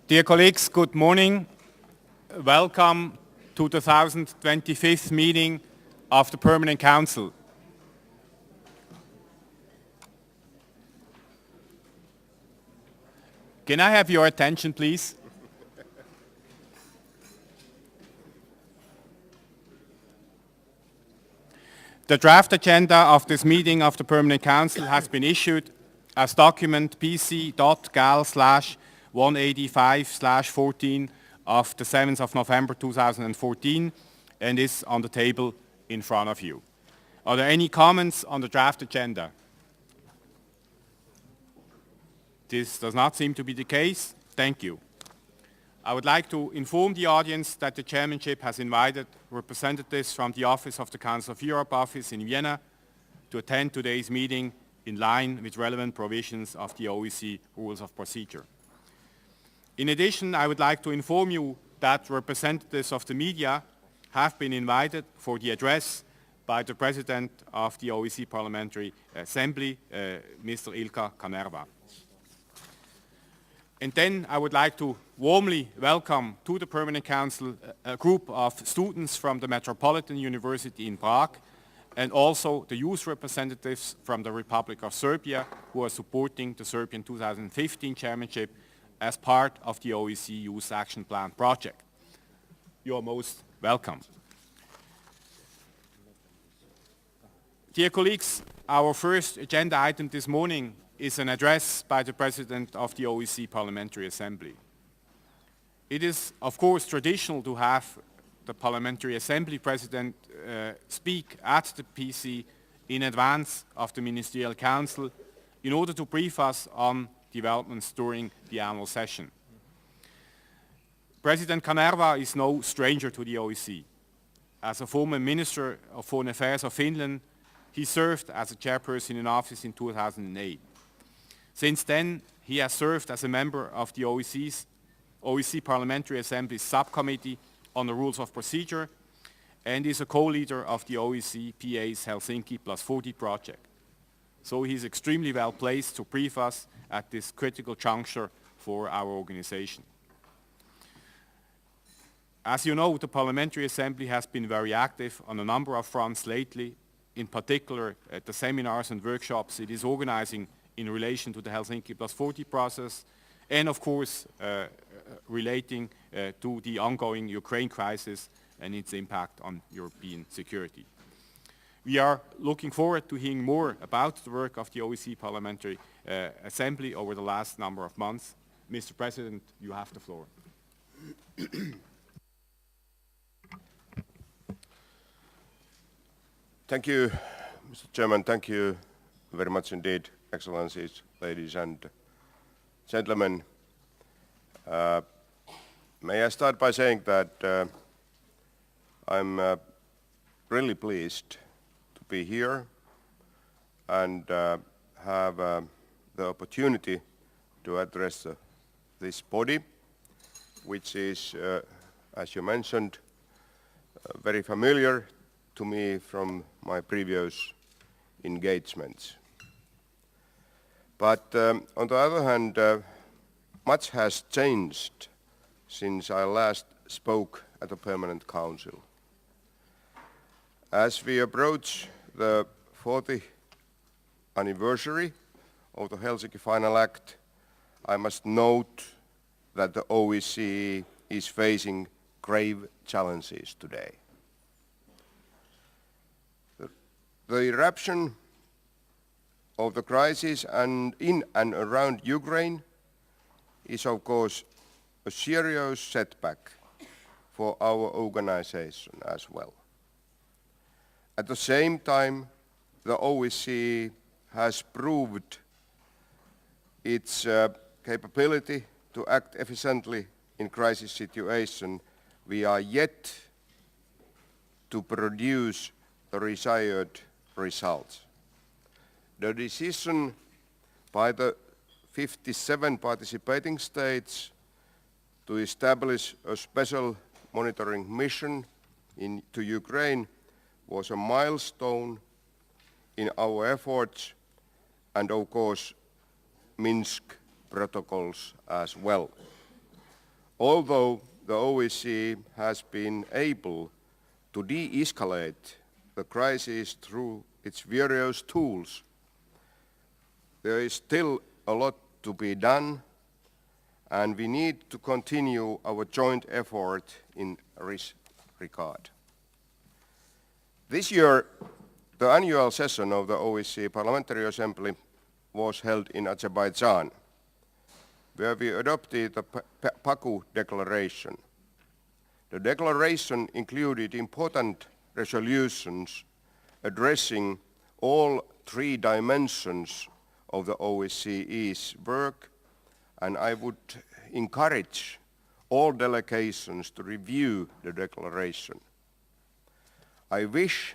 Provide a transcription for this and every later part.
Dear colleagues, good morning. Welcome to the 1025th meeting of the Permanent Council. Can I have your attention, please? The draft agenda of this meeting of the Permanent Council has been issued as document PC.gal/185/14 of the 7th of November 2014 and is on the table in front of you. Are there any comments on the draft agenda? This does not seem to be the case. Thank you. I would like to inform the audience that the chairmanship has invited representatives from the Office of the Council of Europe office in Vienna to attend today's meeting in line with relevant provisions of the OSCE Rules of Procedure. In addition, I would like to inform you that representatives of the media have been invited for the address by the President of the OSCE Parliamentary Assembly, Mr. Kanerva. And then I would like to warmly welcome to the Permanent Council a group of students from the Metropolitan University in Prague and also the youth representatives from the Republic of Serbia who are supporting the Serbian 2015 chairmanship as part of the OSCE Youth Action Plan project. You are most welcome. Dear colleagues, our first agenda item this morning is an address by the President of the OSCE Parliamentary Assembly. It is, of course, traditional to have the Parliamentary Assembly President speak at the PC in advance of the Ministerial Council in order to brief us on developments during the annual session. President Kanerva is no stranger to the OSCE. As a former Minister of Foreign Affairs of Finland, he served as a chairperson in office in 2008. Since then, he has served as a member of the OSCE Parliamentary Assembly's subcommittee on the Rules of Procedure and is a co-leader of the OSCE PA's Helsinki Plus 40 project. So he is extremely well placed to brief us at this critical juncture for our organization. As you know, the Parliamentary Assembly has been very active on a number of fronts lately, in particular at the seminars and workshops it is organizing in relation to the Helsinki Plus 40 process, and of course relating to the ongoing Ukraine crisis and its impact on European security. We are looking forward to hearing more about the work of the OSCE Parliamentary Assembly over the last number of months. Mr. President, you have the floor. Thank you, Mr. Chairman. Thank you very much indeed, Excellencies, ladies and gentlemen. May I start by saying that I'm really pleased to be here and have the opportunity to address this body, which is, as you mentioned, very familiar to me from my previous engagements. But on the other hand, much has changed since I last spoke at the Permanent Council. As we approach the 40th anniversary of the Helsinki Final Act, I must note that the OSCE is facing grave challenges today. The eruption of the crisis in and around Ukraine is of course a serious setback for our organization as well. At the same time, the OSCE has proved its capability to act efficiently in crisis situations. We are yet to produce the desired results. The decision by the 57 participating states to establish a special monitoring mission to Ukraine was a milestone in our efforts and of course Minsk protocols as well. Although the OSCE has been able to de-escalate the crisis through its various tools, there is still a lot to be done, and we need to continue our joint effort in this regard. This year, the annual session of the OSCE Parliamentary Assembly was held in Azerbaijan, where we adopted the Baku Declaration. The declaration included important resolutions addressing all three dimensions of the OSCE's work, and I would encourage all delegations to review the declaration. I wish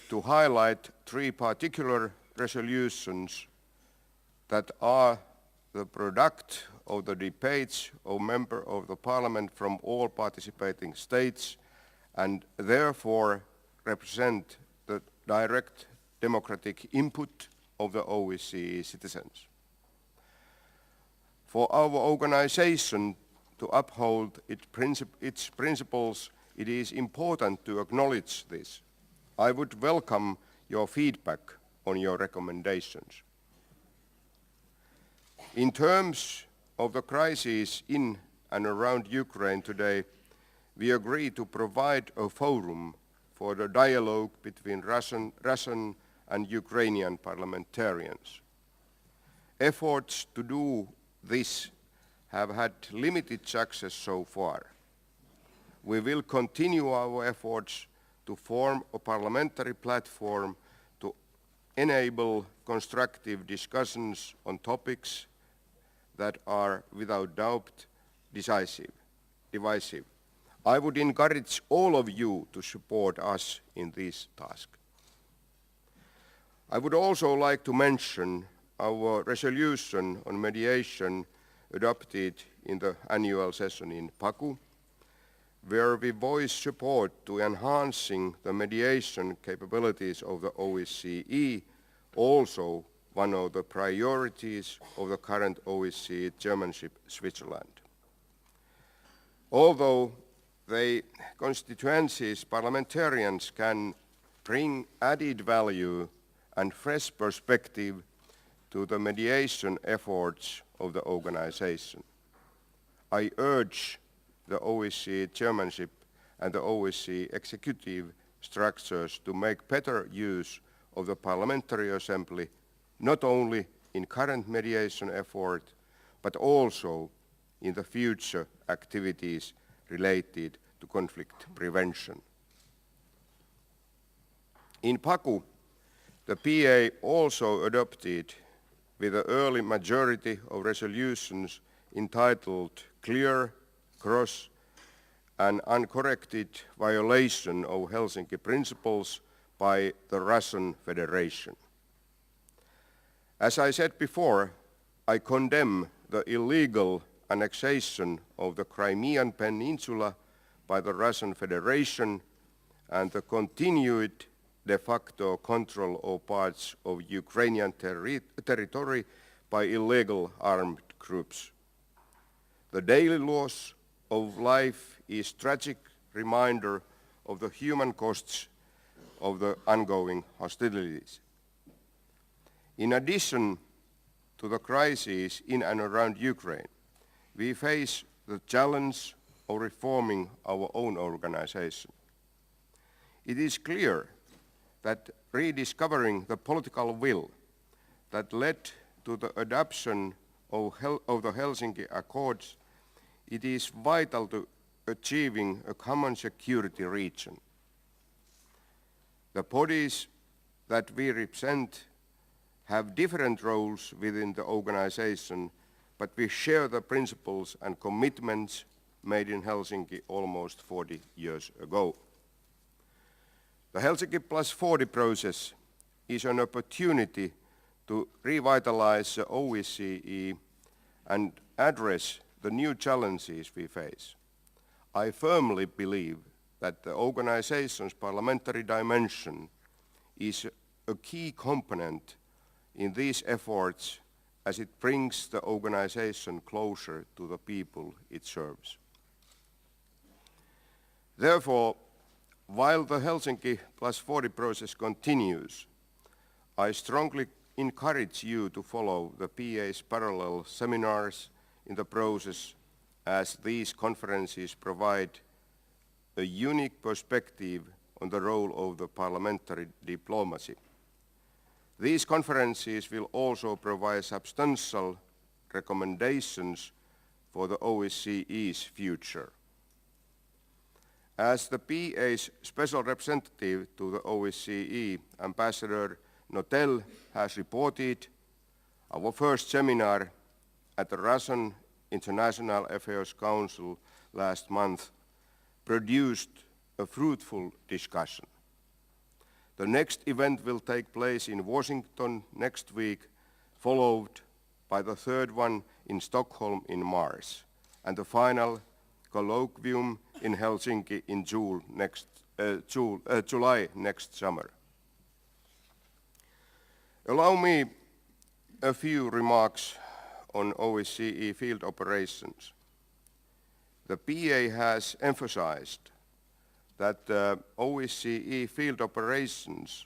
to highlight three particular resolutions that are the product of the debates of members of the Parliament from all participating states and therefore represent the direct democratic input of the OSCE citizens. For our organization to uphold its principles, it is important to acknowledge this. I would welcome your feedback on your recommendations. In terms of the crisis in and around Ukraine today, we agree to provide a forum for the dialogue between Russian and Ukrainian parliamentarians. Efforts to do this have had limited success so far. We will continue our efforts to form a parliamentary platform to enable constructive discussions on topics that are without doubt divisive. I would encourage all of you to support us in this task. I would also like to mention our resolution on mediation adopted in the annual session in Baku, where we voice support to enhancing the mediation capabilities of the OSCE, also one of the priorities of the current OSCE chairmanship Switzerland. Although the constituencies parliamentarians can bring added value and fresh perspective to the mediation efforts of the organization, I urge the OSCE chairmanship and the OSCE executive structures to make better use of the Parliamentary Assembly, not only in current mediation effort, but also in the future activities related to conflict prevention. In Baku, the PA also adopted with an early majority of resolutions entitled Clear, Gross and Uncorrected Violation of Helsinki Principles by the Russian Federation. As I said before, I condemn the illegal annexation of the Crimean Peninsula by the Russian Federation and the continued de facto control of parts of Ukrainian territory by illegal armed groups. The daily loss of life is a tragic reminder of the human costs of the ongoing hostilities. In addition to the crisis in and around Ukraine, we face the challenge of reforming our own organization. It is clear that rediscovering the political will that led to the adoption of the Helsinki Accords, it is vital to achieving a common security region. The bodies that we represent have different roles within the organization, but we share the principles and commitments made in Helsinki almost 40 years ago. The Helsinki Plus 40 process is an opportunity to revitalize the OSCE and address the new challenges we face. I firmly believe that the organization's parliamentary dimension is a key component in these efforts as it brings the organization closer to the people it serves. Therefore, while the Helsinki Plus 40 process continues, I strongly encourage you to follow the PA's parallel seminars in the process, as these conferences provide a unique perspective on the role of the parliamentary diplomacy. These conferences will also provide substantial recommendations for the OSCE's future. As the PA's special representative to the OSCE, Ambassador Notel has reported, our first seminar at the Russian International Affairs Council last month produced a fruitful discussion. The next event will take place in Washington next week, followed by the third one in Stockholm in March, and the final colloquium in Helsinki in July next summer. Allow me a few remarks on OSCE field operations. The PA has emphasized that OSCE field operations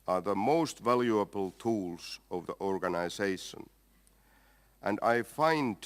are the most valuable tools of the organization, and I find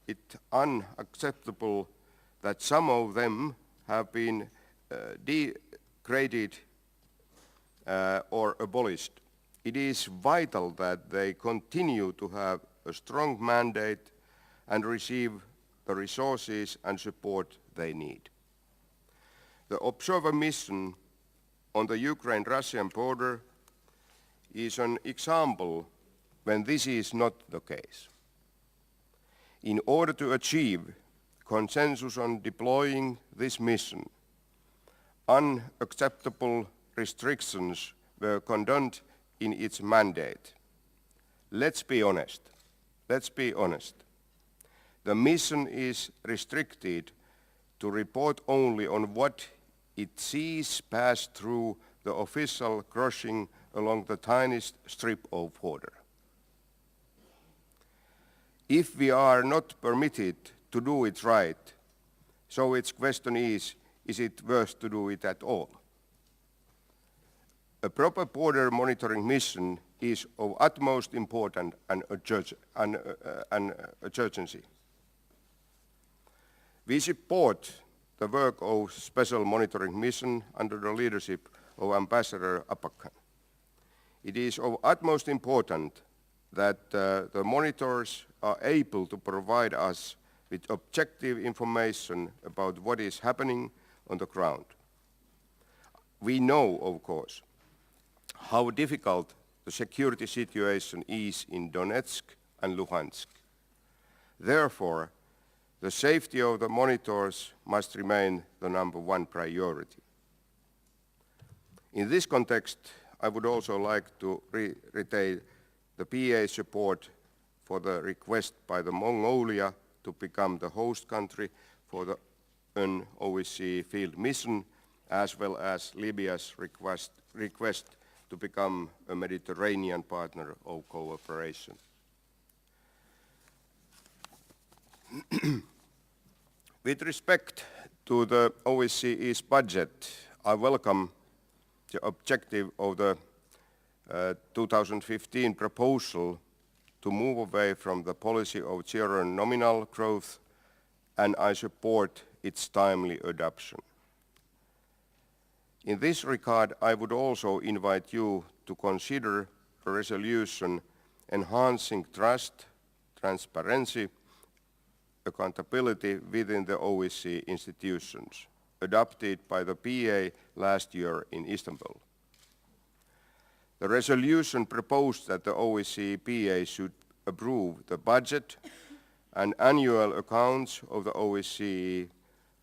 it unacceptable that some of them have been degraded or abolished. It is vital that they continue to have a strong mandate and receive the resources and support they need. The observer mission on the Ukraine-Russian border is an example when this is not the case. In order to achieve consensus on deploying this mission, unacceptable restrictions were contained in its mandate. Let's be honest. The mission is restricted to report only on what it sees pass through the official crossing along the tiniest strip of border. If we are not permitted to do it right, so its question is it worth to do it at all? A proper border monitoring mission is of utmost importance and urgency. We support the work of Special Monitoring Mission under the leadership of Ambassador Apakhan. It is of utmost importance that the monitors are able to provide us with objective information about what is happening on the ground. We know, of course, how difficult the security situation is in Donetsk and Luhansk. Therefore, the safety of the monitors must remain the #1 priority. In this context, I would also like to reiterate the PA support for the request by the Mongolia to become the host country for an OSCE field mission, as well as Libya's request to become a Mediterranean partner of cooperation. With respect to the OSCE's budget, I welcome the objective of the 2015 proposal to move away from the policy of zero nominal growth, and I support its timely adoption. In this regard, I would also invite you to consider a resolution enhancing trust, transparency, accountability within the OSCE institutions, adopted by the PA last year in Istanbul. The resolution proposed that the OSCE PA should approve the budget and annual accounts of the OSCE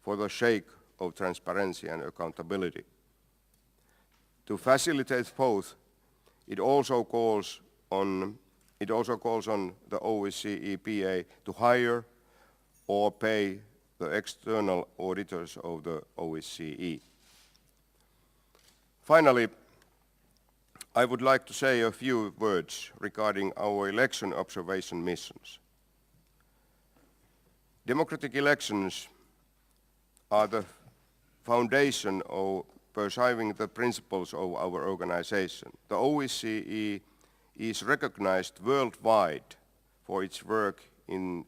for the sake of transparency and accountability. To facilitate both, it also calls on the OSCE PA to hire or pay the external auditors of the OSCE. Finally, I would like to say a few words regarding our election observation missions. Democratic elections are the foundation of pursuing the principles of our organization. The OSCE is recognized worldwide for its work in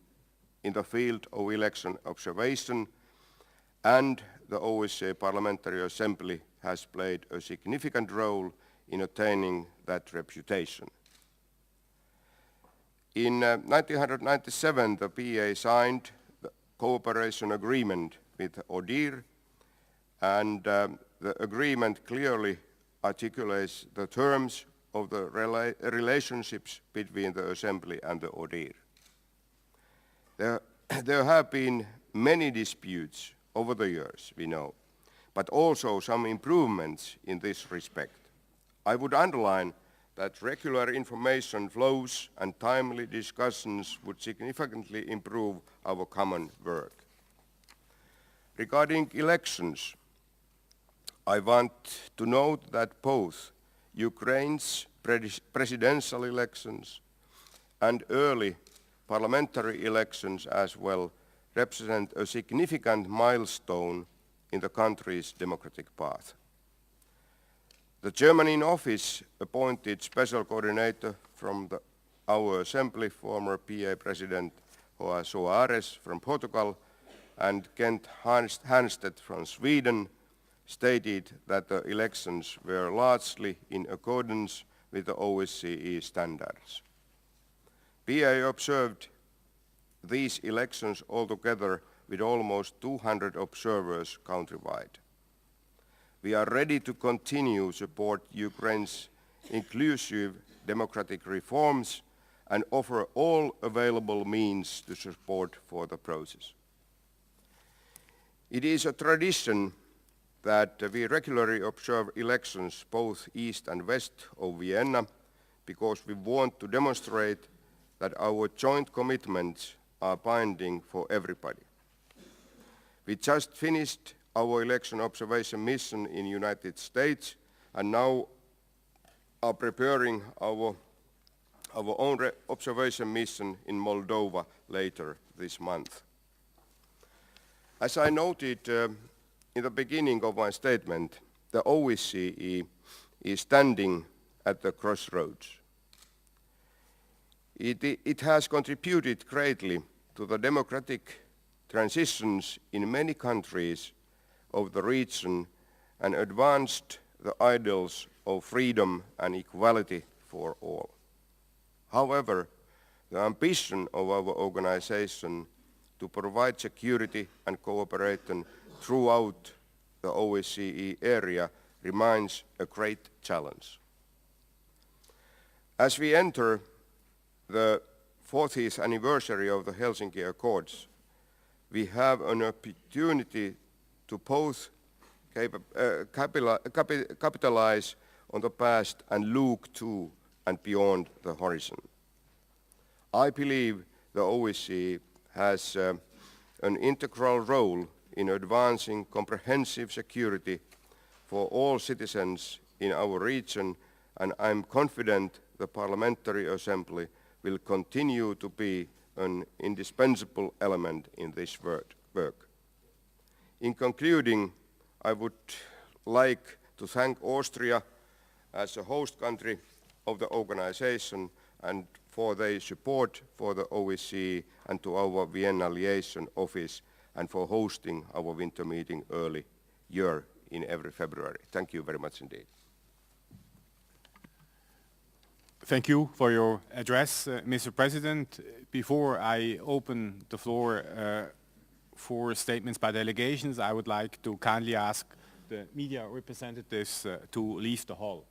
the field of election observation, and the OSCE Parliamentary Assembly has played a significant role in attaining that reputation. In 1997, the PA signed the cooperation agreement with ODIHR, and the agreement clearly articulates the terms of the relationships between the Assembly and the ODIHR. There have been many disputes over the years, we know, but also some improvements in this respect. I would underline that regular information flows and timely discussions would significantly improve our common work. Regarding elections, I want to note that both Ukraine's presidential elections and early parliamentary elections as well represent a significant milestone in the country's democratic path. The German in office appointed special coordinator from our assembly, former PA President João Soares from Portugal and Kent Hanstedt from Sweden, stated that the elections were largely in accordance with the OSCE standards. PA observed these elections altogether with almost 200 observers countrywide. We are ready to continue support Ukraine's inclusive democratic reforms and offer all available means to support for the process. It is a tradition that we regularly observe elections both east and west of Vienna because we want to demonstrate that our joint commitments are binding for everybody. We just finished our election observation mission in the United States and now are preparing our own observation mission in Moldova later this month. As I noted in the beginning of my statement, the OSCE is standing at the crossroads. It has contributed greatly to the democratic transitions in many countries of the region and advanced the ideals of freedom and equality for all. However, the ambition of our organization to provide security and cooperation throughout the OSCE area remains a great challenge. As we enter the 40th anniversary of the Helsinki Accords, we have an opportunity to both capitalize on the past and look to and beyond the horizon. I believe the OSCE has an integral role in advancing comprehensive security for all citizens in our region, and I'm confident the Parliamentary Assembly will continue to be an indispensable element in this work. In concluding, I would like to thank Austria as a host country of the organization and for their support for the OSCE and to our Vienna liaison office and for hosting our winter meeting early year in every February. Thank you very much indeed. Thank you for your address, Mr. President. Before I open the floor for statements by delegations, I would like to kindly ask the media representatives to leave the hall.